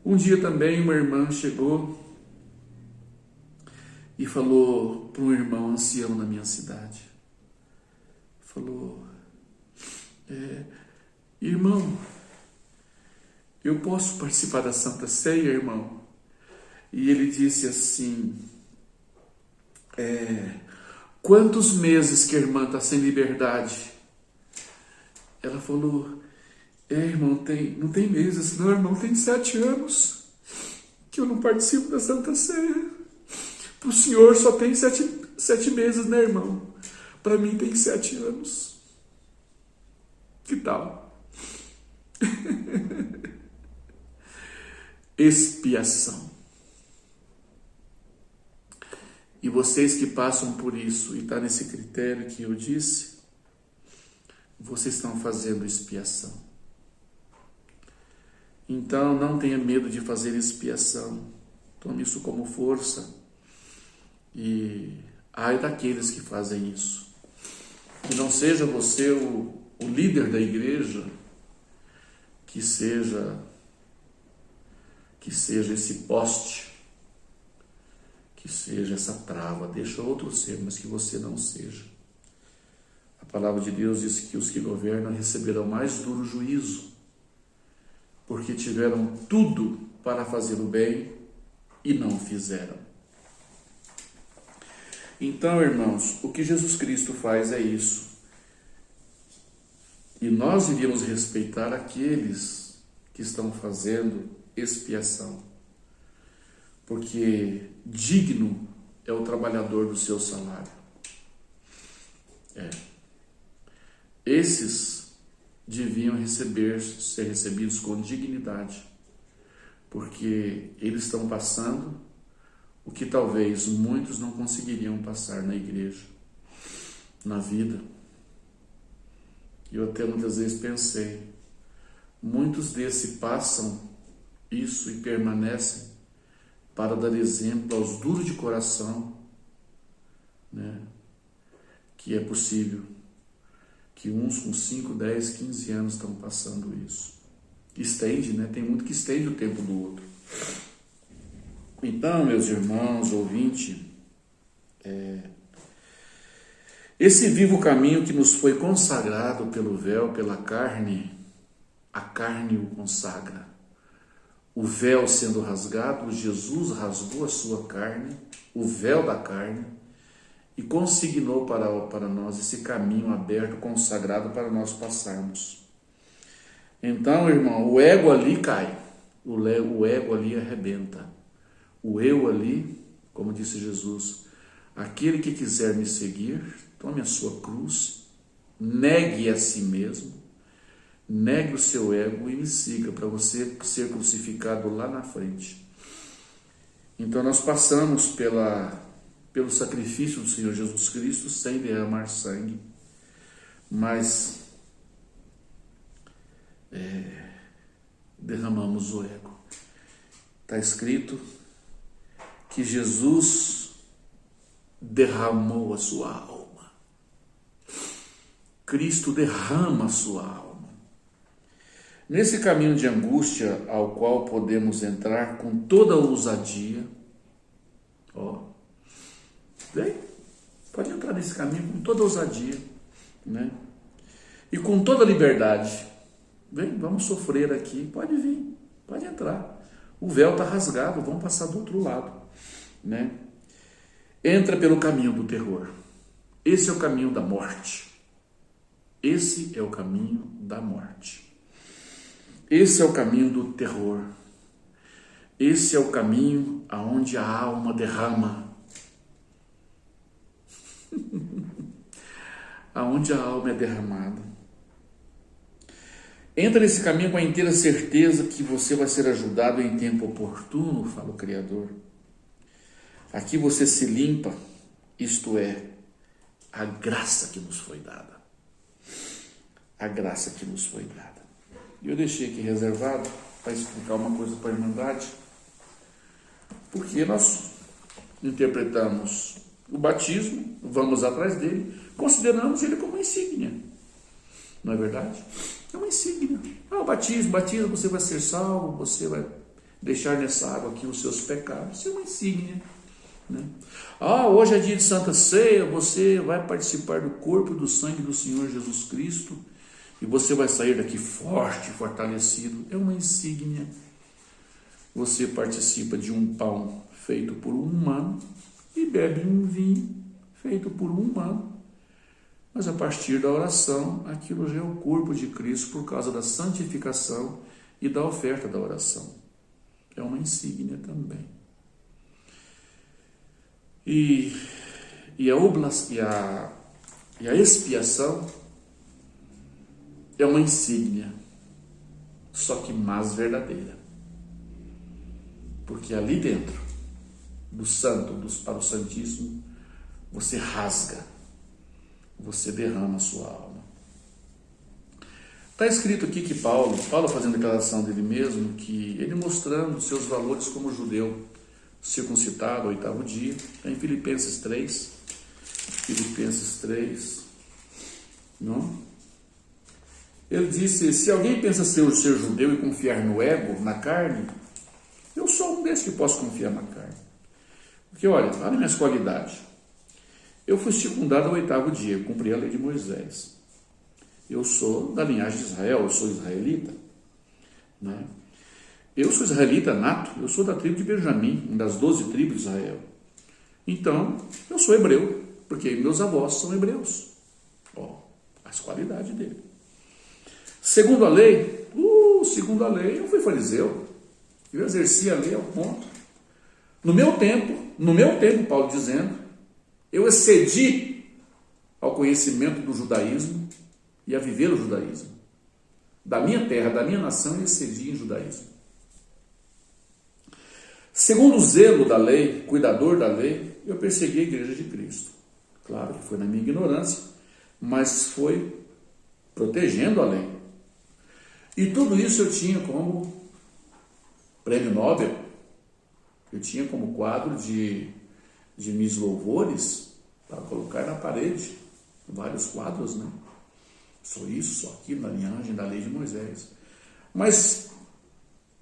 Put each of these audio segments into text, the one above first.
Um dia também uma irmã chegou e falou para um irmão ancião na minha cidade. Falou, irmão, eu posso participar da Santa Ceia, irmão? E ele disse assim, quantos meses que a irmã está sem liberdade? Ela falou, irmão, não tem meses, não, irmão, tem 7 anos que eu não participo da Santa Ceia. Para o senhor só tem 7 meses, né, irmão? Para mim tem 7 anos. Que tal? Expiação. E vocês que passam por isso e está nesse critério que eu disse, vocês estão fazendo expiação. Então não tenha medo de fazer expiação. Tome isso como força. E ai daqueles que fazem isso. Que não seja você o líder da igreja, que seja esse poste, que seja essa trava. Deixa outro ser, mas que você não seja. A palavra de Deus diz que os que governam receberão mais duro juízo, porque tiveram tudo para fazer o bem e não fizeram. Então, irmãos, o que Jesus Cristo faz é isso. E nós iríamos respeitar aqueles que estão fazendo expiação, porque digno é o trabalhador do seu salário. Esses deviam ser recebidos com dignidade, porque eles estão passando o que talvez muitos não conseguiriam passar na igreja, na vida. E eu até muitas vezes pensei, muitos desses passam isso e permanecem para dar exemplo aos duros de coração, né? Que é possível que uns com 5, 10, 15 anos estão passando isso. Estende, né? Tem muito que estende o tempo do outro. Então, meus irmãos, ouvinte, esse vivo caminho que nos foi consagrado pelo véu, pela carne, a carne o consagra. O véu sendo rasgado, Jesus rasgou a sua carne, o véu da carne, e consignou para nós esse caminho aberto, consagrado para nós passarmos. Então, irmão, o ego ali cai, o ego ali arrebenta. O eu ali, como disse Jesus, aquele que quiser me seguir, tome a sua cruz, negue a si mesmo, negue o seu ego e me siga, para você ser crucificado lá na frente. Então nós passamos pelo sacrifício do Senhor Jesus Cristo sem derramar sangue, mas derramamos o ego. Está escrito que Jesus derramou a sua alma. Cristo derrama a sua alma. Nesse caminho de angústia ao qual podemos entrar com toda ousadia, pode entrar nesse caminho com toda ousadia, né? E com toda liberdade. Vamos sofrer aqui, pode vir, pode entrar. O véu está rasgado, vamos passar do outro lado, né? Entra pelo caminho do terror. Esse é o caminho da morte. Esse é o caminho da morte. Esse é o caminho do terror. Esse é o caminho aonde a alma derrama. Aonde a alma é derramada. Entra nesse caminho com a inteira certeza que você vai ser ajudado em tempo oportuno, fala o Criador. Aqui você se limpa, isto é, a graça que nos foi dada. A graça que nos foi dada. E eu deixei aqui reservado para explicar uma coisa para a Irmandade, porque nós interpretamos o batismo, vamos atrás dele, consideramos ele como insígnia. Não é verdade? É uma insígnia. O batismo, você vai ser salvo, você vai deixar nessa água aqui os seus pecados. Isso é uma insígnia, né? Hoje é dia de Santa Ceia, você vai participar do corpo e do sangue do Senhor Jesus Cristo e você vai sair daqui forte, fortalecido. É uma insígnia. Você participa de um pão feito por um humano e bebe um vinho feito por um humano. Mas a partir da oração, aquilo já é o corpo de Cristo por causa da santificação e da oferta da oração. É uma insígnia também. E a expiação é uma insígnia, só que mais verdadeira. Porque ali dentro, do santo para o santíssimo, você rasga, você derrama a sua alma. Está escrito aqui que Paulo fazendo a declaração dele mesmo, que ele mostrando seus valores como judeu, circuncidado ao 8º dia, em Filipenses 3, não? Ele disse, se alguém pensa ser judeu e confiar no ego, na carne, eu sou um desses que posso confiar na carne. Porque olha nas minhas qualidades, eu fui circundado ao 8º dia, cumpri a lei de Moisés. Eu sou da linhagem de Israel, eu sou israelita, né? Eu sou israelita nato, eu sou da tribo de Benjamim, uma das 12 tribos de Israel. Então, eu sou hebreu, porque meus avós são hebreus. As qualidades dele. Segundo a lei, eu fui fariseu. Eu exerci a lei ao ponto. No meu tempo, Paulo dizendo, eu excedi ao conhecimento do judaísmo e a viver o judaísmo. Da minha terra, da minha nação, eu excedi em judaísmo. Segundo o zelo da lei, cuidador da lei, eu persegui a igreja de Cristo. Claro que foi na minha ignorância, mas foi protegendo a lei. E tudo isso eu tinha como prêmio Nobel, eu tinha como quadro de Miss Louvores para colocar na parede, vários quadros, né? Só isso, só aquilo, na linhagem da lei de Moisés. Mas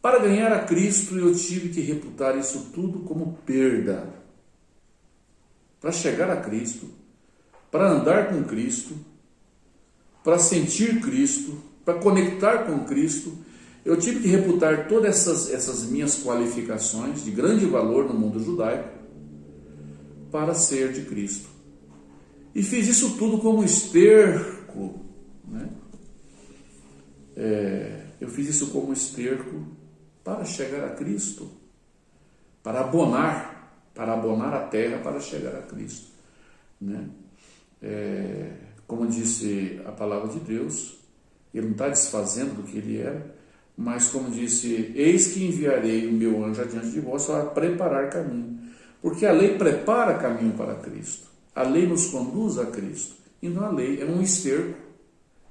para ganhar a Cristo eu tive que reputar isso tudo como perda. Para chegar a Cristo, para andar com Cristo, para sentir Cristo, para conectar com Cristo, eu tive que reputar todas essas minhas qualificações de grande valor no mundo judaico para ser de Cristo. E fiz isso tudo como esterco, né? Eu fiz isso como esterco para chegar a Cristo, para abonar a terra para chegar a Cristo, né? Como disse a palavra de Deus, ele não está desfazendo do que ele era, mas como disse, eis que enviarei o meu anjo adiante de vós para preparar caminho, porque a lei prepara caminho para Cristo, a lei nos conduz a Cristo, e não a lei é um esterco,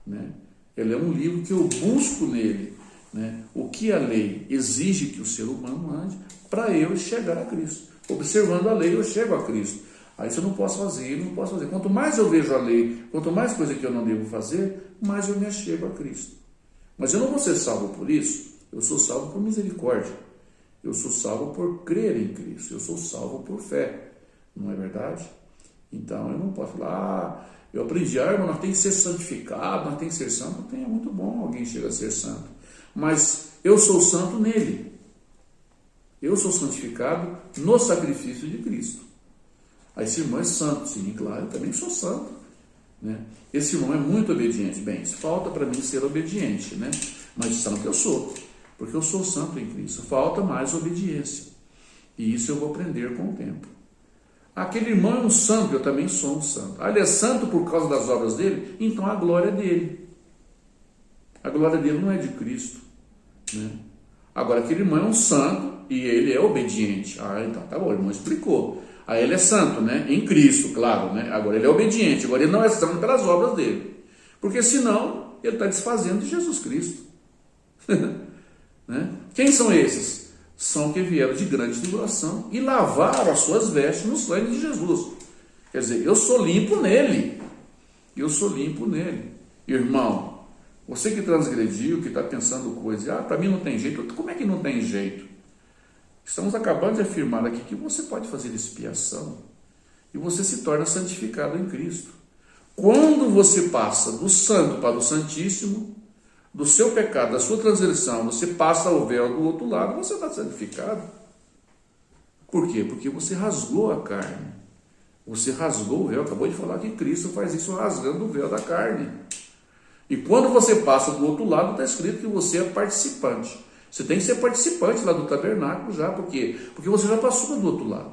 né? Ele é um livro que eu busco nele, né? O que a lei exige que o ser humano ande para eu chegar a Cristo. Observando a lei eu chego a Cristo. Aí se eu não posso fazer, Quanto mais eu vejo a lei, quanto mais coisa que eu não devo fazer, mais eu me achego a Cristo. Mas eu não vou ser salvo por isso, eu sou salvo por misericórdia. Eu sou salvo por crer em Cristo, eu sou salvo por fé. Não é verdade? Então eu não posso falar, eu aprendi, irmão, nós temos que ser santificado, nós temos que ser santo. É muito bom alguém chegar a ser santo. Mas eu sou santo nele. Eu sou santificado no sacrifício de Cristo. Esse irmão é santo, sim, claro, eu também sou santo, né? Esse irmão é muito obediente. Bem, falta para mim ser obediente, né? Mas santo eu sou, porque eu sou santo em Cristo. Falta mais obediência. E isso eu vou aprender com o tempo. Aquele irmão é um santo, eu também sou um santo. Ele é santo por causa das obras dele, então a glória é dele. A glória dele não é de Cristo, né? Agora, aquele irmão é um santo e ele é obediente. Então tá bom, o irmão explicou. Aí ele é santo, né? Em Cristo, claro, né? Agora ele é obediente, agora ele não é santo pelas obras dele. Porque senão ele está desfazendo de Jesus Cristo. Né? Quem são esses? São que vieram de grande tribulação e lavaram as suas vestes no sangue de Jesus. Quer dizer, eu sou limpo nele. Eu sou limpo nele. Irmão, você que transgrediu, que está pensando coisas, para mim não tem jeito. Como é que não tem jeito? Estamos acabando de afirmar aqui que você pode fazer expiação e você se torna santificado em Cristo. Quando você passa do santo para o santíssimo, do seu pecado, da sua transgressão, você passa o véu do outro lado, você está santificado. Por quê? Porque você rasgou a carne. Você rasgou o véu. Acabou de falar que Cristo faz isso rasgando o véu da carne. E quando você passa do outro lado, está escrito que você é participante. Você tem que ser participante lá do tabernáculo já. Por quê? Porque você já passou do outro lado.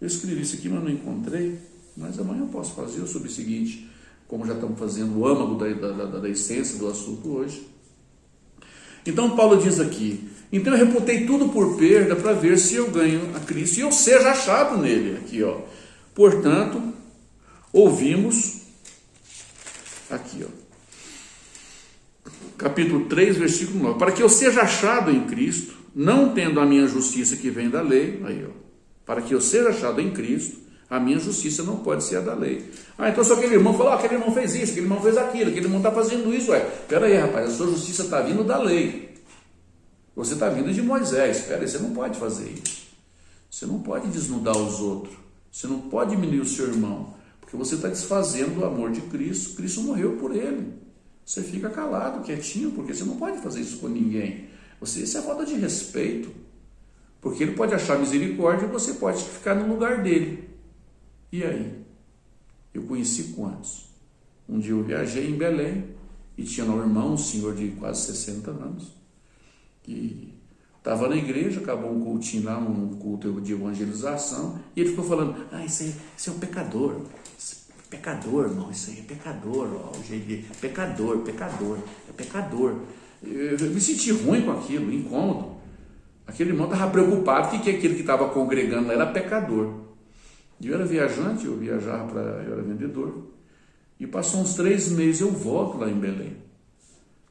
Eu escrevi isso aqui, mas não encontrei. Mas amanhã eu posso fazer sobre o seguinte, como já estamos fazendo o âmago da essência do assunto hoje. Então Paulo diz aqui: então eu reputei tudo por perda para ver se eu ganho a Cristo e eu seja achado nele. Aqui, ó. Portanto, ouvimos, aqui, ó. Capítulo 3, versículo 9. Para que eu seja achado em Cristo, não tendo a minha justiça que vem da lei, aí, ó. Para que eu seja achado em Cristo, a minha justiça não pode ser a da lei. Então só aquele irmão falou, aquele irmão fez isso, aquele irmão fez aquilo, aquele irmão está fazendo isso. Espera aí, rapaz, a sua justiça está vindo da lei. Você está vindo de Moisés. Espera aí, você não pode fazer isso. Você não pode desnudar os outros. Você não pode diminuir o seu irmão. Porque você está desfazendo o amor de Cristo. Cristo morreu por ele. Você fica calado, quietinho, porque você não pode fazer isso com ninguém. Isso é falta de respeito. Porque ele pode achar misericórdia e você pode ficar no lugar dele. E aí? Eu conheci quantos? Um dia eu viajei em Belém e tinha um irmão, um senhor de quase 60 anos, que estava na igreja, acabou um cultinho lá, um culto de evangelização, e ele ficou falando, isso é um pecador. Pecador, irmão, isso aí é pecador, ó, o jeito de pecador, é pecador. Eu me senti ruim com aquilo, incômodo. Aquele irmão estava preocupado que aquele que estava congregando lá era pecador. Eu era viajante, eu era vendedor. E passou uns 3 meses, eu volto lá em Belém.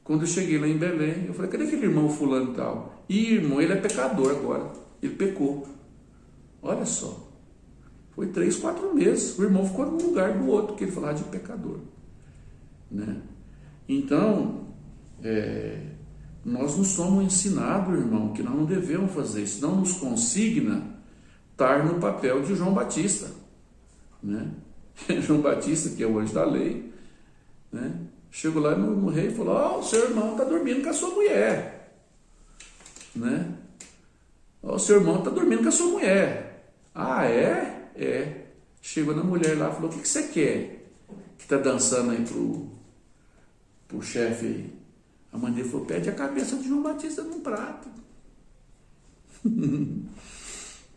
Quando eu cheguei lá em Belém, eu falei, cadê aquele irmão fulano e tal? Irmão, ele é pecador agora, ele pecou. Olha só. Foi 3, 4 meses. O irmão ficou no lugar do outro, que ele falava de pecador. Né? Então, nós não somos ensinados, irmão, que nós não devemos fazer isso. Não nos consigna estar no papel de João Batista. Né? João Batista, que é o anjo da lei, né? Chegou lá no rei e falou, o seu irmão está dormindo com a sua mulher. Né? O seu irmão está dormindo com a sua mulher. É? Chegou na mulher lá e falou, o que você quer? Que está dançando aí pro chefe aí. A mãe dele falou, pede a cabeça de João Batista num prato.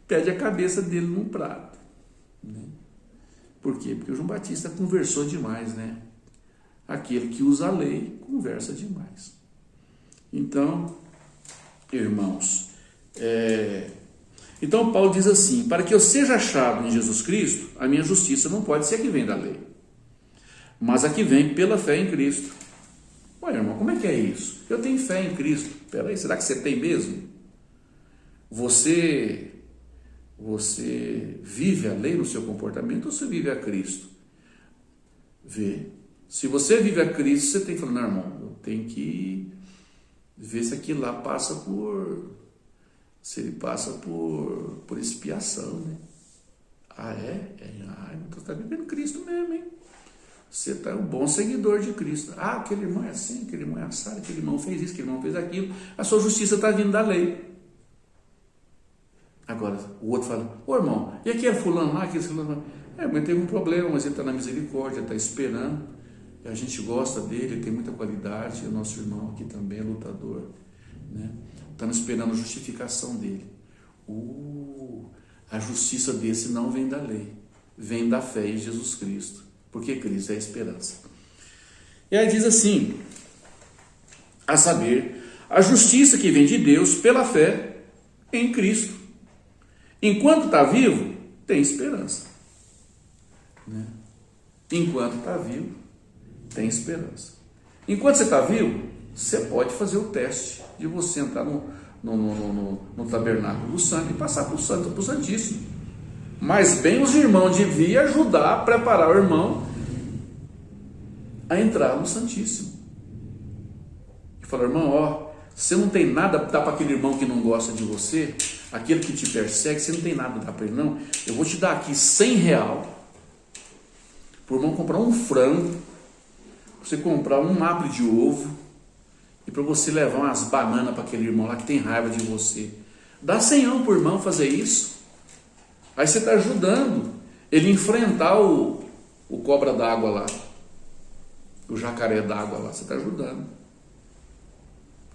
Pede a cabeça dele num prato. Né? Por quê? Porque o João Batista conversou demais, né? Aquele que usa a lei conversa demais. Então, irmãos, então Paulo diz assim, para que eu seja achado em Jesus Cristo, a minha justiça não pode ser a que vem da lei, mas a que vem pela fé em Cristo. Olha, irmão, como é que é isso? Eu tenho fé em Cristo. Espera aí, será que você tem mesmo? Você vive a lei no seu comportamento ou você vive a Cristo? Vê. Se você vive a Cristo, você tem que falar, não, irmão, eu tenho que ver se aquilo lá passa se ele passa por expiação, né? Então você está vivendo Cristo mesmo, hein? Você está um bom seguidor de Cristo. Aquele irmão é assim, aquele irmão é assado, aquele irmão fez isso, aquele irmão fez aquilo. A sua justiça está vindo da lei. Agora, o outro fala, irmão, e aquele fulano lá, aquele fulano lá? Mas teve um problema, mas ele está na misericórdia, está esperando. A gente gosta dele, ele tem muita qualidade, é nosso irmão aqui também é lutador, né? Estamos esperando a justificação dele. A justiça desse não vem da lei, vem da fé em Jesus Cristo, porque Cristo é a esperança. E aí diz assim, a saber, a justiça que vem de Deus pela fé em Cristo. Enquanto está vivo, tem esperança. Né? Enquanto está vivo, tem esperança. Enquanto você está vivo, você pode fazer o teste de você entrar no tabernáculo do sangue e passar para o santo, para o santíssimo. Mas bem os irmãos deviam ajudar a preparar o irmão a entrar no santíssimo. E falar, irmão, você não tem nada para dar para aquele irmão que não gosta de você, aquele que te persegue, você não tem nada a dar para ele, não. Eu vou te dar aqui R$100 para o irmão comprar um frango, para você comprar um maple de ovo e para você levar umas bananas para aquele irmão lá que tem raiva de você. Dá 100 para o irmão fazer isso. Aí você está ajudando ele enfrentar o cobra d'água lá, o jacaré d'água lá, você está ajudando.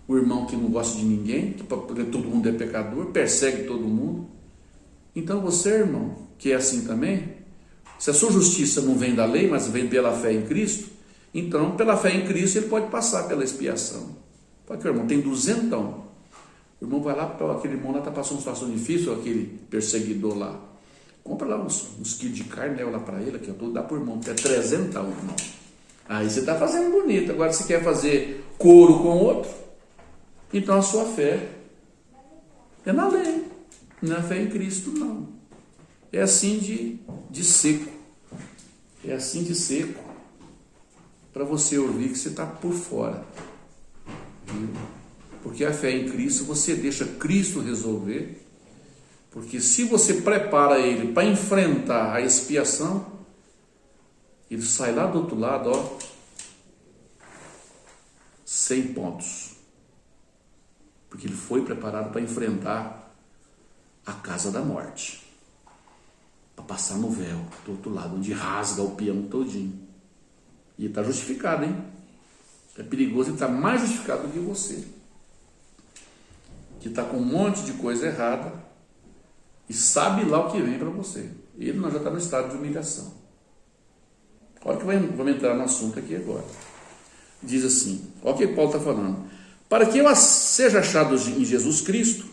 O irmão que não gosta de ninguém, que porque todo mundo é pecador, persegue todo mundo. Então você, irmão, que é assim também, se a sua justiça não vem da lei, mas vem pela fé em Cristo, então pela fé em Cristo ele pode passar pela expiação. Porque o irmão tem 200, o irmão vai lá, aquele irmão lá está passando uma situação difícil, aquele perseguidor lá, compra lá uns quilos de carne, leva lá para ele, aqui, eu dá para o irmão, que é 300, irmão. Aí você está fazendo bonito. Agora você quer fazer coro com outro, então a sua fé é na lei, não é a fé em Cristo, não. É assim de seco. É assim de seco. Para você ouvir que você está por fora. Viu? Porque a fé em Cristo, você deixa Cristo resolver. Porque se você prepara ele para enfrentar a expiação, ele sai lá do outro lado, 100 pontos. Porque ele foi preparado para enfrentar a casa da morte. Para passar no véu, do outro lado, onde rasga o peão todinho. E está justificado, hein? É perigoso, ele está mais justificado do que você. Que está com um monte de coisa errada e sabe lá o que vem para você. Ele já está no estado de humilhação. Olha que vamos entrar no assunto aqui agora. Diz assim, olha o que Paulo está falando. Para que eu seja achado em Jesus Cristo,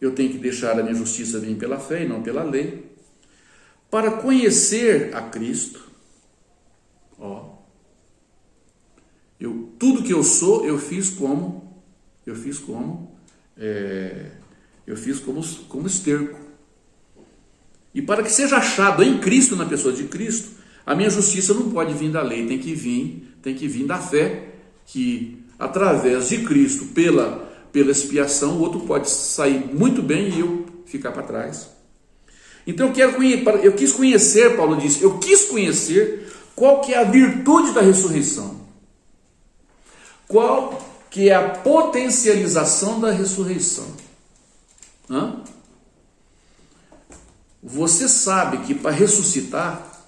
eu tenho que deixar a minha justiça vir pela fé e não pela lei. Para conhecer a Cristo, tudo que eu sou, eu fiz como esterco. E para que seja achado em Cristo, na pessoa de Cristo, a minha justiça não pode vir da lei, tem que vir da fé, que através de Cristo, pela expiação, o outro pode sair muito bem e eu ficar para trás. Então eu quis conhecer, Paulo disse, eu quis conhecer qual que é a virtude da ressurreição. Qual que é a potencialização da ressurreição. Você sabe que para ressuscitar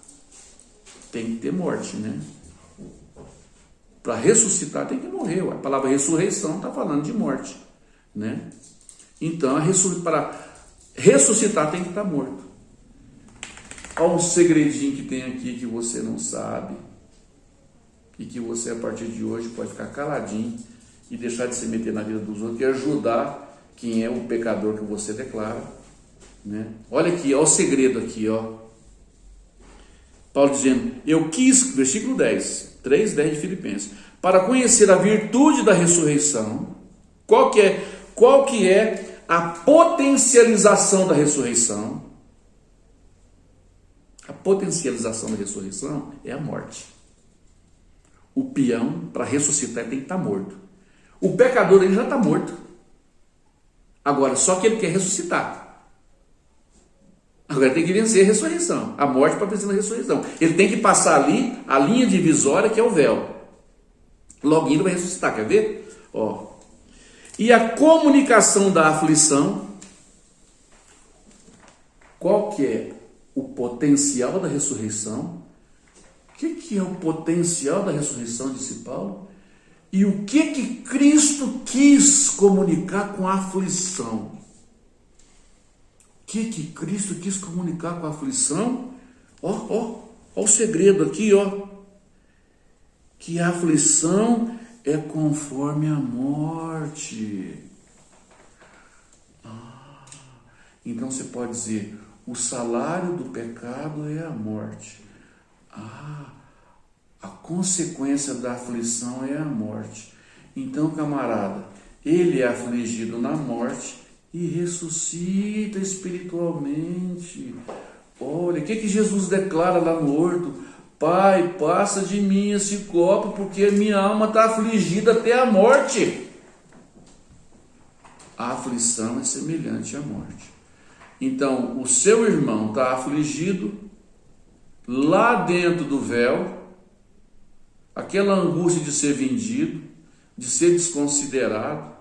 tem que ter morte, né? Para ressuscitar tem que morrer. A palavra ressurreição está falando de morte, né? Então, para ressuscitar tem que estar morto. Olha um segredinho que tem aqui que você não sabe e que você, a partir de hoje, pode ficar caladinho e deixar de se meter na vida dos outros e ajudar quem é o pecador que você declara, né? Olha aqui, olha o segredo aqui, Paulo dizendo, eu quis, versículo 10, 3:10 de Filipenses, para conhecer a virtude da ressurreição. Qual que é a potencialização da ressurreição? A potencialização da ressurreição é a morte. O peão, para ressuscitar, tem que estar morto. O pecador, ele já está morto. Agora, só que ele quer ressuscitar. Agora tem que vencer a ressurreição. A morte para vencer a ressurreição. Ele tem que passar ali a linha divisória, que é o véu. Logo ele vai ressuscitar, quer ver? E a comunicação da aflição. Qual que é o potencial da ressurreição? O que é o potencial da ressurreição, disse Paulo? E o que Cristo quis comunicar com a aflição? O que Cristo quis comunicar com a aflição? Ó o segredo aqui, que a aflição é conforme a morte. Então você pode dizer, o salário do pecado é a morte. A consequência da aflição é a morte. Então, camarada, ele é afligido na morte e ressuscita espiritualmente. Olha, o que Jesus declara lá no horto? Pai, passa de mim esse copo, porque minha alma está afligida até a morte. A aflição é semelhante à morte. Então, o seu irmão está afligido, lá dentro do véu, aquela angústia de ser vendido, de ser desconsiderado,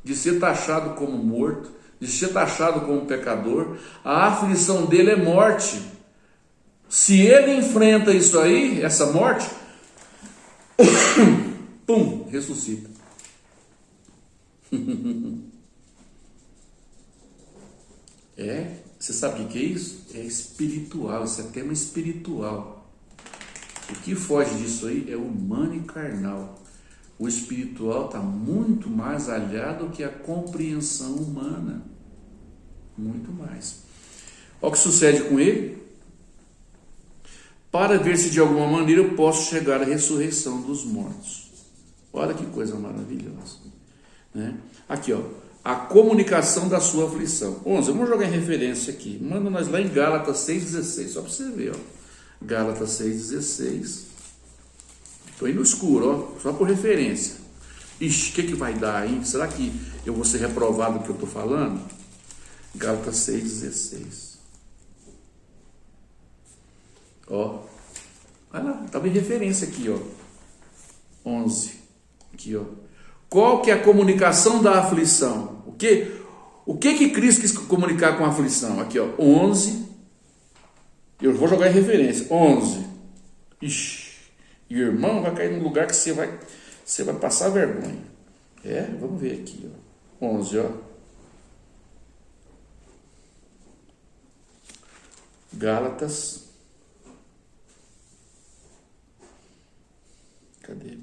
de ser taxado como morto, de ser taxado como pecador. A aflição dele é morte. Se ele enfrenta isso aí, essa morte, pum, ressuscita. Você sabe o que é isso? É espiritual, isso é tema espiritual. O que foge disso aí é humano e carnal. O espiritual está muito mais alhado que a compreensão humana. Muito mais. Olha o que sucede com ele. Para ver se de alguma maneira eu posso chegar à ressurreição dos mortos. Olha que coisa maravilhosa. Né? Aqui, ó. A comunicação da sua aflição. 11, vamos jogar em referência aqui. Manda nós lá em Gálatas 6,16. Só para você ver, ó. Gálatas 6,16. Estou aí no escuro, ó. Só por referência. Ixi, o que vai dar aí? Será que eu vou ser reprovado do que eu estou falando? Gálatas 6,16. Ó. Olha lá, estava em referência aqui, ó. 11. Aqui, ó. Qual que é a comunicação da aflição? O que Cristo quis comunicar com a aflição? Aqui, ó, 11. Eu vou jogar em referência. 11. Ixi, irmão, vai cair num lugar que você vai passar vergonha. Vamos ver aqui, ó. 11, ó. Gálatas. Cadê?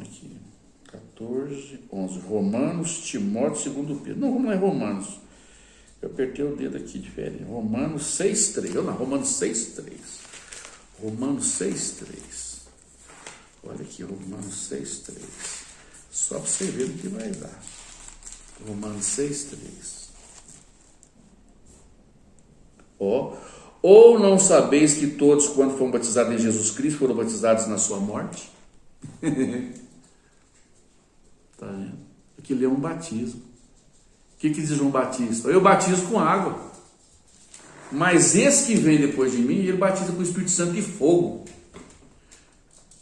Aqui, 14, 11. Romanos, Timóteo, 2 Pedro. Não é Romanos. Eu apertei o dedo aqui diferente. Romanos 6,3. Não, Romanos 6,3. Romanos 6,3. Olha aqui, Romanos 6,3. Só para você ver o que vai dar. Romanos 6,3. Ou não sabeis que todos, quando foram batizados em Jesus Cristo, foram batizados na sua morte? Tá vendo? Aquilo é um batismo. O que diz João Batista? Eu batizo com água, mas esse que vem depois de mim, ele batiza com o Espírito Santo e fogo.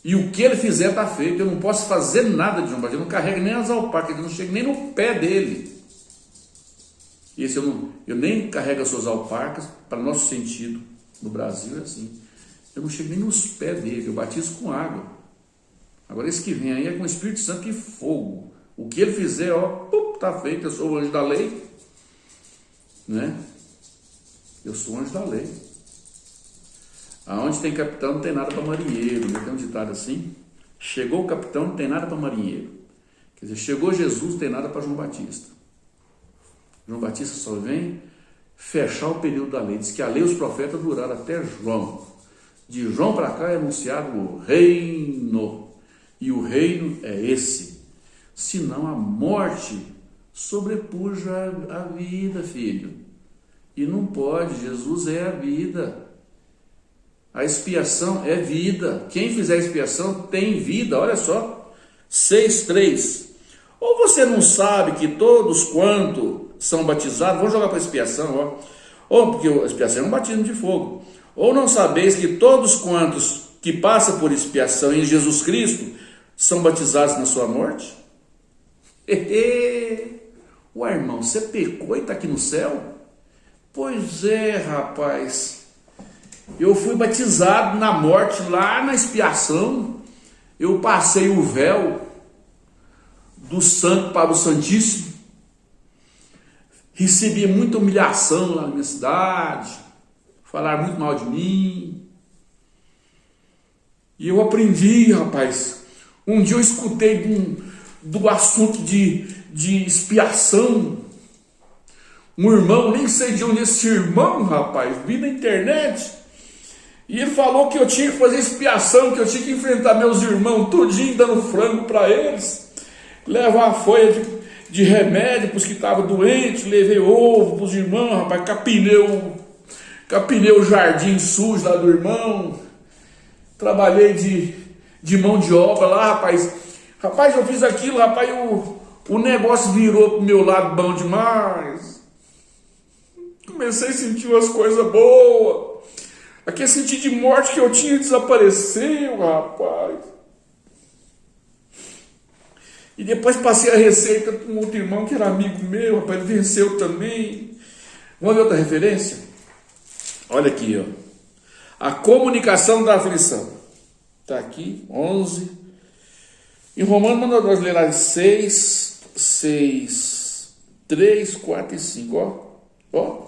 E o que ele fizer está feito. Eu não posso fazer nada de João Batista. Eu não carrego nem as alparcas, eu não chego nem no pé dele. Esse eu nem carrego as suas alparcas. Para nosso sentido no Brasil é assim. Eu não chego nem nos pés dele. Eu batizo com água. Agora esse que vem aí é com o Espírito Santo e fogo. O que ele fizer, ó, está feito. Eu sou o anjo da lei, né? Eu sou o anjo da lei. Aonde tem capitão não tem nada para marinheiro. Tem um ditado assim: chegou o capitão, não tem nada para marinheiro. Quer dizer, chegou Jesus, não tem nada para João Batista. João Batista só vem fechar o período da lei. Diz que a lei e os profetas duraram até João. De João para cá é anunciado o reino. E o reino é esse. Senão a morte sobrepuja a vida, filho. E não pode. Jesus é a vida. A expiação é vida. Quem fizer expiação tem vida. Olha só. 6,3. Ou você não sabe que todos quanto são batizados, vamos jogar para expiação, ó. Ou porque a expiação é um batismo de fogo. Ou não sabeis que todos quantos que passam por expiação em Jesus Cristo são batizados na sua morte? Ué, irmão, você pecou e está aqui no céu? Pois é, rapaz. Eu fui batizado na morte, lá na expiação. Eu passei o véu do santo para o santíssimo. Recebi muita humilhação lá na minha cidade. Falaram muito mal de mim. E eu aprendi, rapaz. Um dia eu escutei do assunto de expiação. Um irmão, nem sei de onde esse irmão, rapaz, vi na internet. E ele falou que eu tinha que fazer expiação, que eu tinha que enfrentar meus irmãos, tudinho dando frango para eles. Levar a folha de remédio para os que estavam doentes, levei ovo para os irmãos, rapaz, capinei o jardim sujo lá do irmão. Trabalhei de mão de obra lá, rapaz. Rapaz, eu fiz aquilo, rapaz, o negócio virou pro meu lado bom demais. Comecei a sentir umas coisas boas. Aquele sentir de morte que eu tinha desapareceu, rapaz. E depois passei a receita para um outro irmão que era amigo meu, rapaz, ele venceu também. Vamos ver outra referência? Olha aqui, ó. A comunicação da aflição. Está aqui, 11. Em Romanos, manda nós ler as 6, 3, 4 e 5, ó.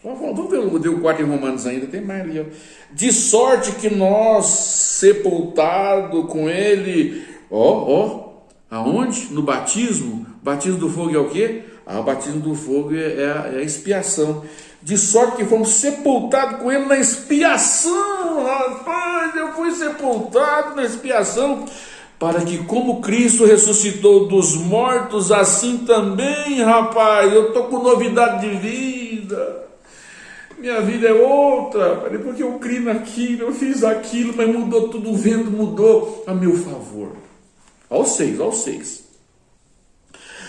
Vamos ver o 4 em Romanos ainda, tem mais ali, ó. De sorte que nós, sepultado com ele, aonde? No batismo. O batismo do fogo é o quê? O batismo do fogo é a expiação. De sorte que fomos sepultados com ele na expiação. Rapaz, eu fui sepultado na expiação, para que como Cristo ressuscitou dos mortos, assim também, rapaz, eu estou com novidade de vida. Minha vida é outra, porque eu criei naquilo, eu fiz aquilo, mas mudou tudo, o vento mudou a meu favor. Ao 6.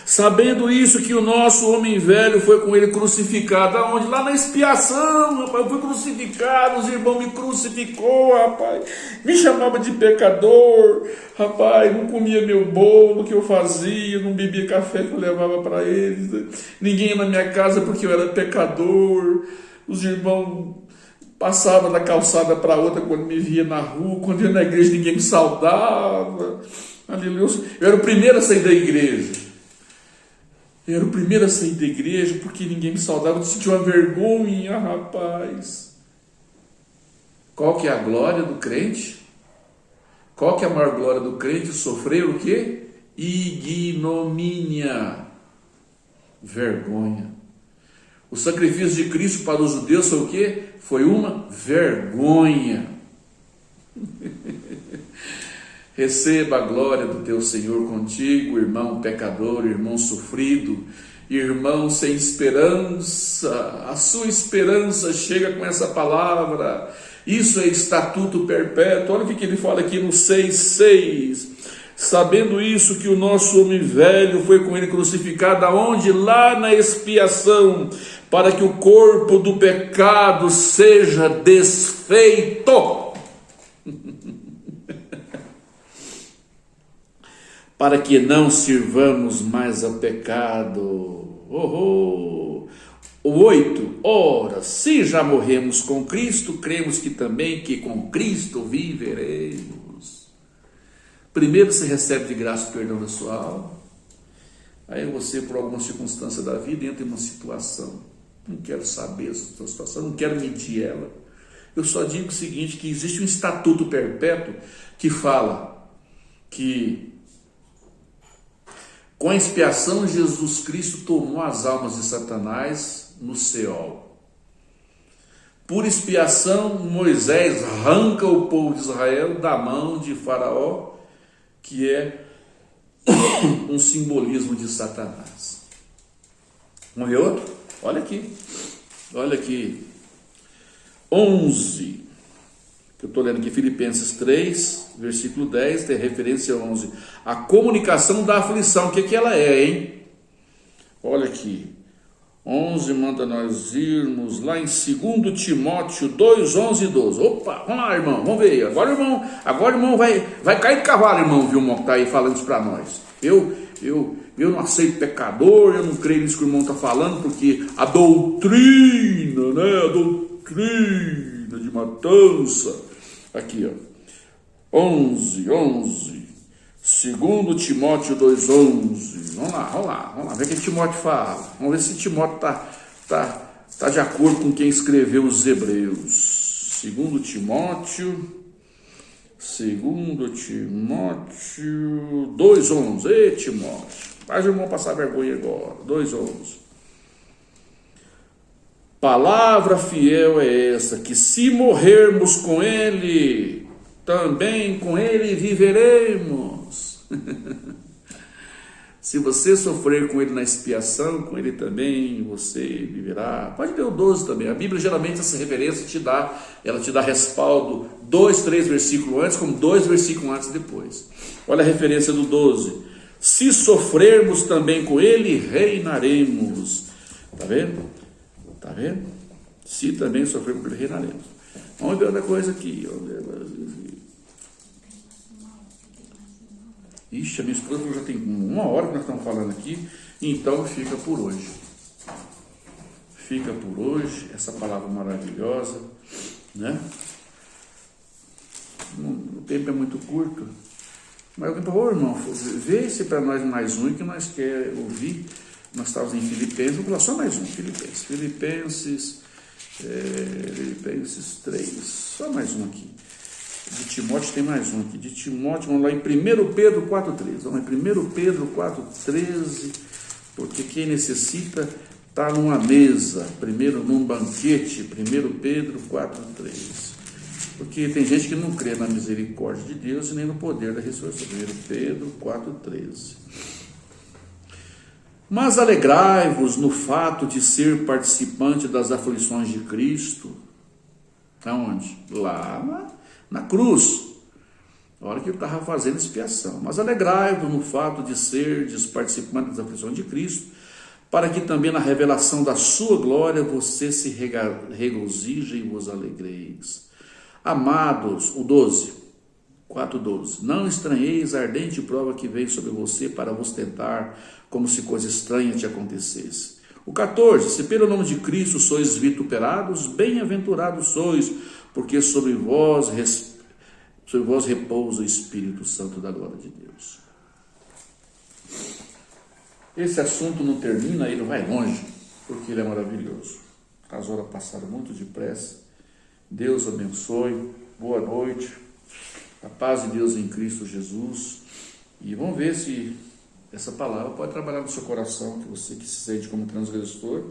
Sabendo isso, que o nosso homem velho foi com ele crucificado. Aonde? Lá na expiação, rapaz. Eu fui crucificado, os irmãos me crucificou, rapaz. Me chamava de pecador, rapaz. Não comia meu bolo que eu fazia, não bebia café que eu levava para eles. Ninguém ia na minha casa porque eu era pecador. Os irmãos passavam da calçada para outra quando me via na rua. Quando eu ia na igreja, ninguém me saudava. Aleluia. Eu era o primeiro a sair da igreja. Porque ninguém me saudava. Eu sentia uma vergonha, rapaz. Qual que é a glória do crente? Qual que é a maior glória do crente? Sofrer o quê? Ignomínia. Vergonha. O sacrifício de Cristo para os judeus foi o quê? Foi uma vergonha. Receba a glória do teu Senhor contigo, irmão pecador, irmão sofrido, irmão sem esperança. A sua esperança chega com essa palavra. Isso é estatuto perpétuo. Olha o que ele fala aqui no 6:6. Sabendo isso, que o nosso homem velho foi com ele crucificado, aonde? Lá na expiação, para que o corpo do pecado seja desfeito. Para que não sirvamos mais a pecado. O 8. Ora, se já morremos com Cristo, cremos que também que com Cristo viveremos. Primeiro você recebe de graça o perdão da sua alma. Aí você, por alguma circunstância da vida, entra em uma situação. Não quero saber essa situação, não quero mentir ela. Eu só digo o seguinte, que existe um estatuto perpétuo que fala que com a expiação, Jesus Cristo tomou as almas de Satanás no Seol. Por expiação, Moisés arranca o povo de Israel da mão de Faraó, que é um simbolismo de Satanás. Vamos ver outro? Olha aqui. 11. Que eu estou lendo aqui, Filipenses 3, versículo 10, tem referência a 11. A comunicação da aflição, o que ela é, hein? Olha aqui. 11 manda nós irmos lá em 2 Timóteo 2, 11 e 12. Opa, vamos lá, irmão, vamos ver. Agora o irmão vai cair de cavalo, irmão, viu, irmão, que está aí falando isso para nós. Eu não aceito pecador, eu não creio nisso que o irmão está falando, porque a doutrina, né, de matança. Aqui, ó, 11, 2 Timóteo 2,11. Vamos lá, ver o que Timóteo fala. Vamos ver se Timóteo tá de acordo com quem escreveu os Hebreus. 2 Timóteo 2,11. Ei, Timóteo, faz o irmão passar vergonha agora. 2,11. Palavra fiel é essa, que se morrermos com ele, também com ele viveremos. Se você sofrer com ele na expiação, com ele também você viverá. Pode ter o 12 também. A Bíblia geralmente essa referência ela te dá respaldo 2, 3 versículos antes, como 2 versículos antes depois. Olha a referência do 12. Se sofrermos também com ele, reinaremos. Está vendo? Está vendo? Se também sofrermos com ele, reinaremos. Vamos ver outra coisa aqui. Ixi, a minha esposa já tem 1 hora que nós estamos falando aqui, então fica por hoje. Fica por hoje, essa palavra maravilhosa, né? O tempo é muito curto, mas por favor, irmão, vê se para nós mais um que nós quer ouvir. Nós estávamos em Filipenses, vamos falar só mais um, Filipenses 3, só mais um aqui. De Timóteo tem mais um aqui. De Timóteo, vamos lá em 1 Pedro 4,13. Vamos lá em 1 Pedro 4,13. Porque quem necessita está numa mesa. Primeiro num banquete. 1 Pedro 4,13. Porque tem gente que não crê na misericórdia de Deus e nem no poder da ressurreição. 1 Pedro 4,13. Mas alegrai-vos no fato de ser participante das aflições de Cristo. Aonde? Lá na cruz, na hora que ele estava fazendo expiação. Mas alegrai-vos no fato de serdes participantes das aflições de Cristo, para que também na revelação da sua glória você se regozije e vos alegreis. Amados, o 12, 4:12, não estranheis a ardente prova que veio sobre você para vos tentar, como se coisa estranha te acontecesse. O 14, se pelo nome de Cristo sois vituperados, bem-aventurados sois, porque sobre vós repousa o Espírito Santo da glória de Deus. Esse assunto não termina, ele vai longe, porque ele é maravilhoso. As horas passaram muito depressa. Deus abençoe, boa noite, a paz de Deus em Cristo Jesus. E vamos ver se essa palavra pode trabalhar no seu coração, que você que se sente como transgressor,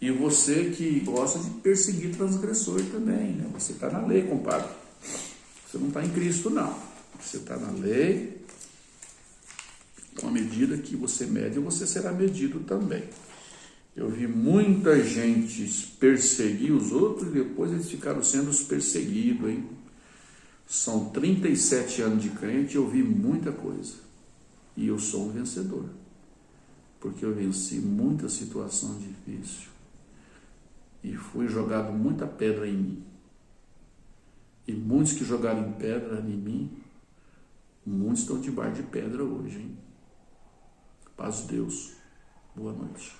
e você que gosta de perseguir transgressor também, né? Você está na lei, compadre. Você não está em Cristo, não. Você está na lei. Com a medida que você mede, você será medido também. Eu vi muita gente perseguir os outros e depois eles ficaram sendo os perseguidos, hein? São 37 anos de crente e eu vi muita coisa. E eu sou um vencedor. Porque eu venci muita situação difícil. E foi jogado muita pedra em mim. E muitos que jogaram pedra em mim, muitos estão debaixo de pedra hoje, hein? Paz de Deus. Boa noite.